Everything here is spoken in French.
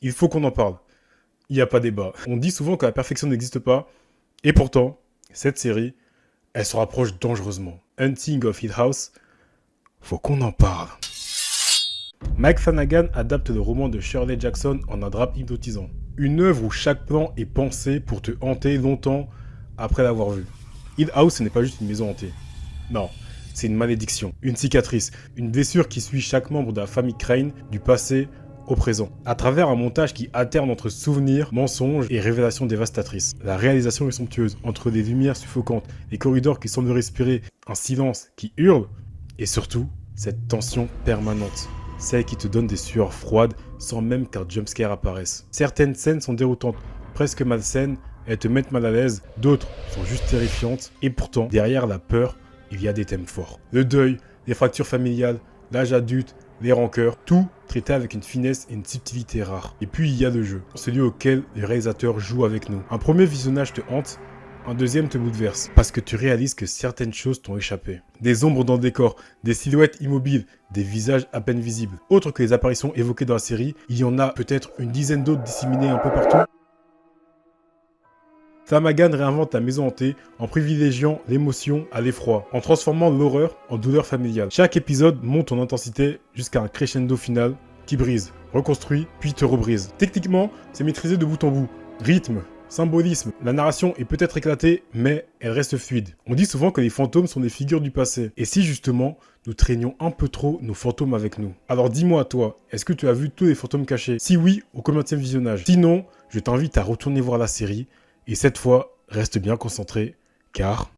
Il faut qu'on en parle. Il n'y a pas débat. On dit souvent que la perfection n'existe pas, et pourtant, cette série, elle se rapproche dangereusement. Hunting of Hill House, faut qu'on en parle. Mike Flanagan adapte le roman de Shirley Jackson en un drame hypnotisant. Une œuvre où chaque plan est pensé pour te hanter longtemps après l'avoir vu. Hill House, ce n'est pas juste une maison hantée. Non, c'est une malédiction, une cicatrice, une blessure qui suit chaque membre de la famille Crane du passé au présent, à travers un montage qui alterne entre souvenirs, mensonges et révélations dévastatrices. La réalisation est somptueuse, entre des lumières suffocantes, des corridors qui semblent respirer, un silence qui hurle, et surtout, cette tension permanente, celle qui te donne des sueurs froides sans même qu'un jumpscare apparaisse. Certaines scènes sont déroutantes, presque malsaines, elles te mettent mal à l'aise, d'autres sont juste terrifiantes, et pourtant, derrière la peur, il y a des thèmes forts. Le deuil, les fractures familiales, l'âge adulte, les rancœurs, tout traité avec une finesse et une subtilité rares. Et puis il y a le jeu, celui auquel les réalisateurs jouent avec nous. Un premier visionnage te hante, un deuxième te bouleverse, parce que tu réalises que certaines choses t'ont échappé. Des ombres dans le décor, des silhouettes immobiles, des visages à peine visibles. Autres que les apparitions évoquées dans la série, il y en a peut-être une dizaine d'autres disséminées un peu partout. Flanagan réinvente la maison hantée en privilégiant l'émotion à l'effroi, en transformant l'horreur en douleur familiale. Chaque épisode monte en intensité jusqu'à un crescendo final qui brise, reconstruit, puis te rebrise. Techniquement, c'est maîtrisé de bout en bout. Rythme, symbolisme, la narration est peut-être éclatée, mais elle reste fluide. On dit souvent que les fantômes sont des figures du passé. Et si justement, nous traînions un peu trop nos fantômes avec nous? Alors dis-moi toi, est-ce que tu as vu tous les fantômes cachés? Si oui, au combienième visionnage? Sinon, je t'invite à retourner voir la série. Et cette fois, reste bien concentré, car